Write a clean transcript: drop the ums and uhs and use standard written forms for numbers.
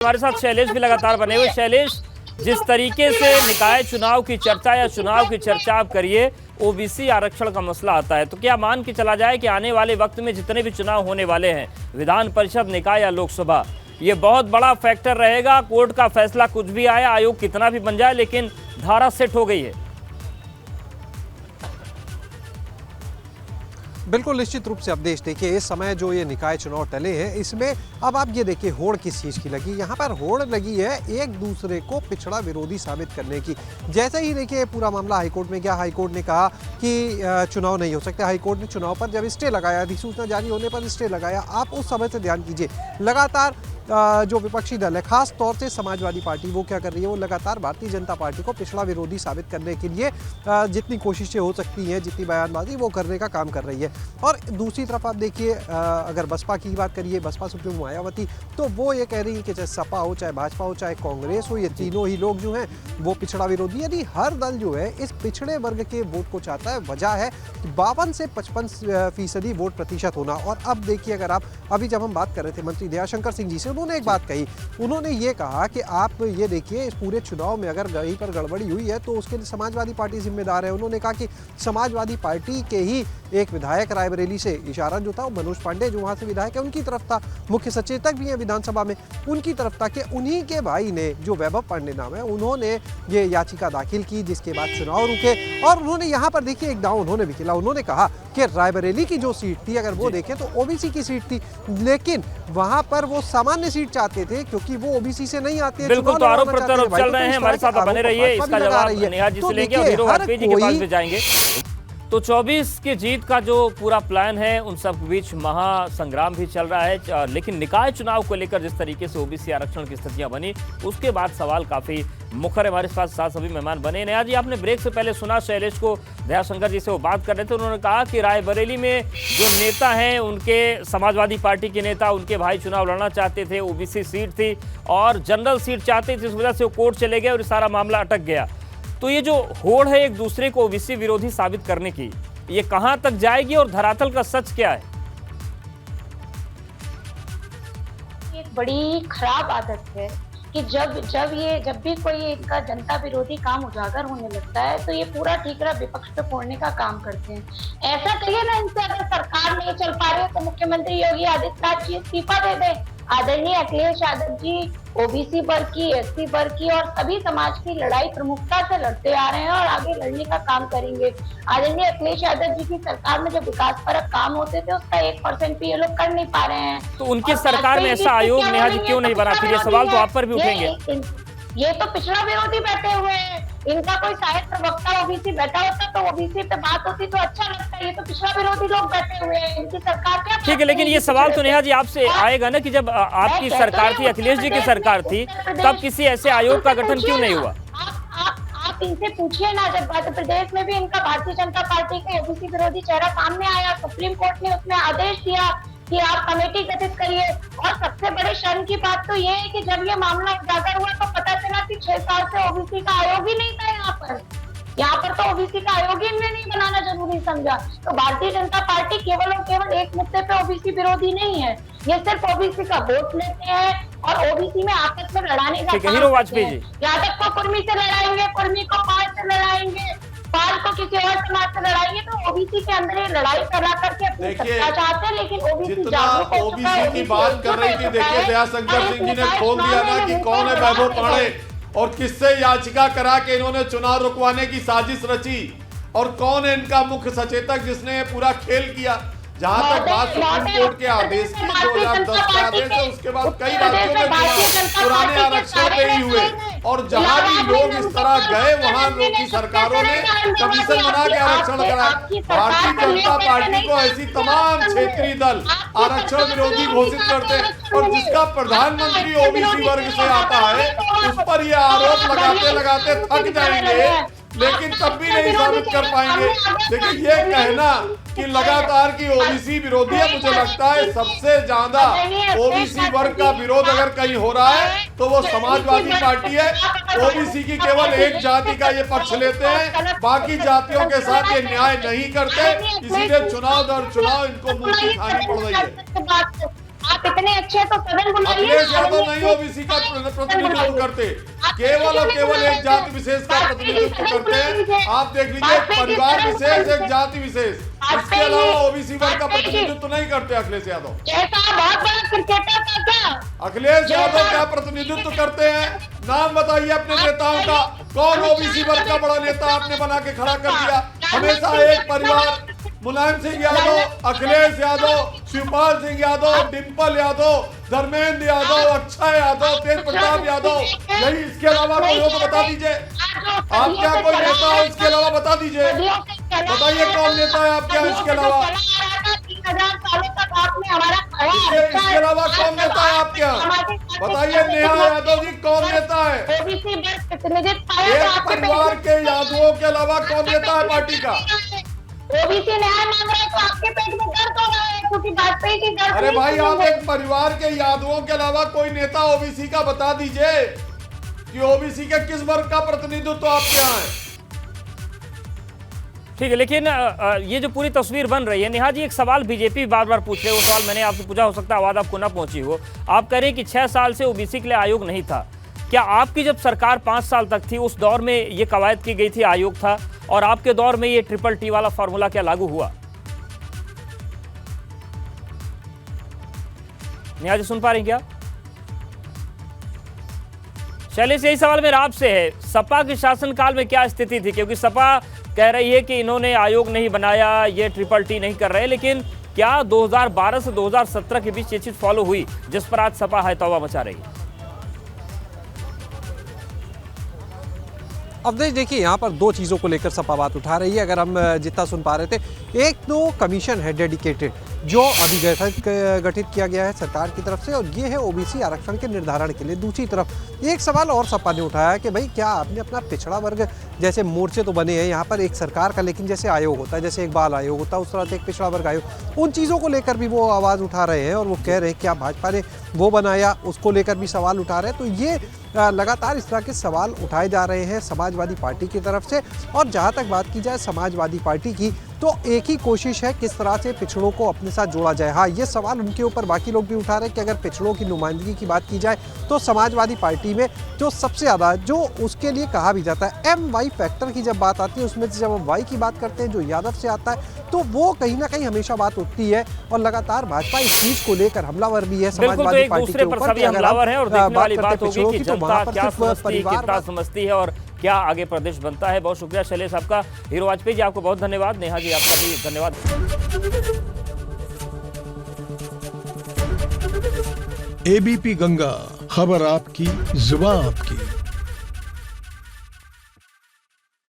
हमारे साथ शैलेश भी लगातार बने हुए। शैलेश, जिस तरीके से निकाय चुनाव की चर्चा या चुनाव की चर्चा आप करिए, ओबीसी आरक्षण का मसला आता है, तो क्या मान के चला जाए कि आने वाले वक्त में जितने भी चुनाव होने वाले हैं, विधान परिषद, निकाय या लोकसभा, ये बहुत बड़ा फैक्टर रहेगा। कोर्ट का फैसला कुछ भी आए, आयोग कितना भी बन जाए, लेकिन धारा सेट हो गई है। बिल्कुल निश्चित रूप से। अब देश देखिए, इस समय जो ये निकाय चुनाव टले हैं, इसमें अब आप ये देखिए होड़ किस चीज़ की लगी। यहाँ पर होड़ लगी है एक दूसरे को पिछड़ा विरोधी साबित करने की। जैसे ही देखिए पूरा मामला हाईकोर्ट में गया, हाईकोर्ट ने कहा कि चुनाव नहीं हो सकते। हाईकोर्ट ने चुनाव पर जब स्टे लगाया, अधिसूचना जारी होने पर स्टे लगाया, आप उस समय से ध्यान कीजिए, लगातार जो विपक्षी दल है, खास तौर से समाजवादी पार्टी, वो क्या कर रही है, वो लगातार भारतीय जनता पार्टी को पिछड़ा विरोधी साबित करने के लिए जितनी कोशिशें हो सकती हैं, जितनी बयानबाजी वो करने का काम कर रही है। और दूसरी तरफ आप देखिए, अगर बसपा की बात करिए, बसपा सुप्रीमो मायावती, तो वो ये कह रही है कि चाहे सपा हो, चाहे भाजपा हो, चाहे कांग्रेस हो, ये तीनों ही लोग जो हैं वो पिछड़ा विरोधी, यानी हर दल जो है इस पिछड़े वर्ग के वोट को चाहता है। वजह है 52 से 55% वोट प्रतिशत होना। और अब देखिए, अगर आप अभी जब हम बात कर रहे थे मंत्री दयाशंकर सिंह जी से, उन्होंने एक बात कही, उन्होंने ये कहा कि आप ये देखिए, इस पूरे चुनाव में अगर कहीं पर गड़बड़ी हुई है तो उसके लिए समाजवादी पार्टी जिम्मेदार है। उन्होंने कहा कि समाजवादी पार्टी के ही एक विधायक, रायबरेली से, इशारा जो था वो मनोज पांडे जो वहां से विधायक है उनकी तरफ था, मुख्य सचेतक भी है विधानसभा में, उनकी तरफ था कि उन्हीं के भाई ने, जो वैभव पांडे नाम है, उन्होंने ये याचिका दाखिल की, जिसके बाद चुनाव रुके। और उन्होंने यहाँ पर देखिए एक दांव उन्होंने भी खेला। उन्होंने कहा कि रायबरेली की जो सीट थी, अगर वो देखें तो ओबीसी की सीट थी, लेकिन वहां पर वो सामान्य सीट चाहते थे क्योंकि वो ओबीसी से नहीं आते। बिल्कुल, तो आरोप प्रत्यारोप चल रहे हैं, हमारे साथ बने रहिए, इसका जवाब नेहा जी से लेंगे और वीरू वाजपेयी जी के पास भी जाएंगे। तो 24 की जीत का जो पूरा प्लान है, उन सब के बीच महासंग्राम भी चल रहा है, लेकिन निकाय चुनाव को लेकर जिस तरीके से ओबीसी आरक्षण की स्थितियां बनी, उसके बाद सवाल काफी मुखर है। हमारे साथ सभी मेहमान बने। नेहा जी, आपने ब्रेक से पहले सुना शैलेश को, दयाशंकर जी से वो बात कर रहे थे, उन्होंने कहा कि रायबरेली में जो नेता हैं, उनके समाजवादी पार्टी के नेता, उनके भाई चुनाव लड़ना चाहते थे, ओबीसी सीट थी और जनरल सीट चाहते थे, इस वजह से वो कोर्ट चले गए और सारा मामला अटक गया। तो ये जो होड़ है एक दूसरे को ओबीसी विरोधी साबित करने की, ये कहां तक जाएगी और धरातल का सच क्या है? एक बड़ी खराब आदत है कि जब भी कोई इनका जनता विरोधी काम उजागर होने लगता है तो ये पूरा ठीकरा विपक्ष पे फोड़ने का काम करते हैं। ऐसा कहिए ना इनसे, अगर सरकार नहीं चल पा रही है तो मुख्यमंत्री योगी आदित्यनाथ जी इस्तीफा दे दें। आदरणीय अखिलेश यादव जी ओबीसी वर्ग की, एससी वर्ग की और सभी समाज की लड़ाई प्रमुखता से लड़ते आ रहे हैं और आगे लड़ने का काम करेंगे। आदरणीय अखिलेश यादव जी की सरकार में जो विकास परक काम होते थे उसका 1% भी ये लोग कर नहीं पा रहे हैं। तो उनकी सरकार में ऐसा आयोग नेहा जी क्यों नहीं बना? फिर ये सवाल तो आप पर भी उठेंगे। ये तो पिछड़ा विरोधी बैठे हुए हैं। इनका कोई सहायक प्रवक्ता ओबीसी बैठा होता तो ओबीसी पे बात होती तो अच्छा लगता है। ये तो पिछड़ा विरोधी लोग बैठे हुए हैं, इनकी सरकार क्या? ठीक है, लेकिन ये सवाल तो नेहा जी आपसे आएगा ना कि जब आपकी सरकार थी, अखिलेश जी की सरकार थी, तब किसी ऐसे आयोग का गठन क्यों नहीं हुआ? आप इनसे पूछिए ना। जब मध्य प्रदेश में भी इनका भारतीय जनता पार्टी का ओबीसी विरोधी चेहरा सामने आया, सुप्रीम कोर्ट ने उसमें आदेश दिया कि आप कमेटी गठित करिए। और सबसे बड़े शर्म की बात तो ये है कि जब ये मामला उजागर हुआ तो पता चला कि 6 साल से ओबीसी का आयोग ही नहीं था यहाँ पर तो ओबीसी का आयोग ही इन्हें नहीं बनाना जरूरी समझा। तो भारतीय जनता पार्टी केवल और केवल एक मुद्दे पे ओबीसी विरोधी नहीं है, ये सिर्फ ओबीसी का वोट लेते हैं और ओबीसी में आपस में लड़ाने का काम करते हैं। यादव को कुर्मी से लड़ाएंगे, कुर्मी को पाल से लड़ाएंगे, पाल को किसी और समाज से लड़ाएंगे। तो ओबीसी के अंदर ये लड़ाई करा करके अपनी सत्ता चाहते हैं, लेकिन ओबीसी जागरूक हो चुका है। ओबीसी की बात कर रही थी, देखिए दयाशंकर सिंह जी ने खोल दिया ना कि कौन है वैभव पांडे और किससे याचिका करा के इन्होंने चुनाव रुकवाने की साजिश रची और कौन है इनका मुख्य सचेतक जिसने ये पूरा खेल किया। जहां तक बात सुप्रीम कोर्ट के आदेश की, 2010 के आदेश है, उसके बाद कई राज्यों में पुराने आरक्षण पे ही हुए और जहां भी लोग इस तरह गए वहां लोग की सरकारों ने कमीशन बना के आरक्षण कराया। भारतीय जनता पार्टी को ऐसी तमाम क्षेत्रीय दल आरक्षण विरोधी घोषित करते हैं और जिसका प्रधानमंत्री ओबीसी वर्ग से आता है उस पर ये आरोप लगाते लगाते थक जाएंगे, लेकिन तब भी नहीं साबित कर पाएंगे। लेकिन ये कहना कि लगातार की ओबीसी विरोधी है, मुझे लगता है सबसे ज्यादा ओबीसी वर्ग का विरोध अगर कहीं हो रहा है तो वो समाजवादी पार्टी है। ओबीसी की केवल एक जाति का ये पक्ष लेते हैं, बाकी जातियों के साथ ये न्याय नहीं करते, इसीलिए चुनाव दर चुनाव इनको मुंह की खानी पड़ रही है। आप इतने अच्छे तो सदन बुलाइए। अखिलेश यादव नहीं ओबीसी का प्रतिनिधित्व करते, केवल और केवल एक जाति विशेष का प्रतिनिधित्व करते हैं। आप देख लीजिए, परिवार विशेष, एक जाति विशेष, इसके अलावा ओबीसी वर्ग का प्रतिनिधित्व नहीं करते अखिलेश यादव। जैसा बहुत बड़ा क्रिकेटर था क्या अखिलेश यादव क्या प्रतिनिधित्व करते हैं? नाम बताइए अपने नेताओं का। कौन ओबीसी वर्ग का बड़ा नेता आपने बना के खड़ा कर दिया? हमेशा एक परिवार, मुलायम सिंह यादव, अखिलेश यादव, शिवपाल सिंह यादव, डिंपल यादव, धर्मेंद्र यादव, अक्षय यादव, तेज प्रताप यादव, यही। इसके अलावा कोई हो तो बता दीजिए। आप क्या कोई नेता हो इसके अलावा? बता दीजिए, बताइए कौन नेता है आपके यहाँ इसके अलावा? इसके अलावा कौन नेता है आपके यहाँ? बताइए नेहा यादव जी, कौन नेता है? एक परिवार के यादवों के अलावा कौन नेता है पार्टी का? ओबीसी न्याय मांग रहे तो आपके पेट में दर्द हो रहा है, क्योंकि वाजपेयी की दर्द। अरे भाई, आप एक परिवार के यादवों के अलावा कोई नेता ओबीसी का बता दीजिए कि ओबीसी के किस वर्ग का प्रतिनिधित्व आपके यहाँ है। ठीक है, लेकिन ये जो पूरी तस्वीर बन रही है, नेहा जी एक सवाल बीजेपी बार बार पूछ रहे, वो सवाल मैंने आपसे पूछा, हो सकता है आवाज आपको ना पहुंची हो। आप कह रहे हैं कि 6 साल से ओबीसी के लिए आयोग नहीं था। क्या आपकी जब सरकार 5 साल तक थी, उस दौर में ये कवायद की गई थी, आयोग था, और आपके दौर में ये TTT वाला फॉर्मूला क्या लागू हुआ? नेहा जी सुन पा रही क्या? शैलेश, यही सवाल मेरा आपसे है, सपा के शासनकाल में क्या स्थिति थी? क्योंकि सपा कह रही है कि इन्होंने आयोग नहीं बनाया, ये TTT नहीं कर रहे, लेकिन क्या 2012 से 2017 के बीच ये चीज फॉलो हुई जिस पर आज सपा है तौबा मचा रही है? अवधेश देखिए, यहाँ पर 2 चीज़ों को लेकर सपा बात उठा रही है। अगर हम जितना सुन पा रहे थे, एक तो कमीशन है डेडिकेटेड जो अभी गठित किया गया है सरकार की तरफ से, और ये है ओबीसी आरक्षण के निर्धारण के लिए। दूसरी तरफ एक सवाल और सपा ने उठाया कि भाई क्या आपने अपना पिछड़ा वर्ग, जैसे मोर्चे तो बने हैं यहाँ पर एक सरकार का, लेकिन जैसे आयोग होता है, जैसे एक बाल आयोग होता है, उस तरह से एक पिछड़ा वर्ग आयोग, उन चीज़ों को लेकर भी वो आवाज़ उठा रहे हैं और वो कह रहे हैं क्या भाजपा ने वो बनाया, उसको लेकर भी सवाल उठा रहे हैं। तो ये लगातार इस तरह के सवाल उठाए जा रहे हैं समाजवादी पार्टी की तरफ से। और जहां तक बात की जाए समाजवादी पार्टी की, तो एक ही कोशिश है किस तरह से पिछड़ों को अपने साथ जोड़ा जाए। हाँ, ये सवाल उनके ऊपर बाकी लोग भी उठा रहे हैं कि अगर पिछड़ों की नुमाइंदगी की बात की जाए तो समाजवादी पार्टी में जो सबसे ज़्यादा, जो उसके लिए कहा भी जाता है MY फैक्टर की जब बात आती है, उसमें से जब हम वाई की बात करते हैं जो यादव से आता है, तो वो कहीं ना कहीं हमेशा बात उठती है। और लगातार भाजपा इस चीज को लेकर हमलावर भी है समाजवादी पार्टी के ऊपर। सभी हमलावर हैं, और देखने वाली बात होगी कि जनता क्या समझती है, कितना समझती है, और क्या आगे प्रदेश बनता है। बहुत शुक्रिया शैलेश आपका। हीरो वाजपेयी जी आपको बहुत धन्यवाद। नेहा जी आपका भी धन्यवाद। ABP गंगा, खबर आपकी, जुबान आपकी।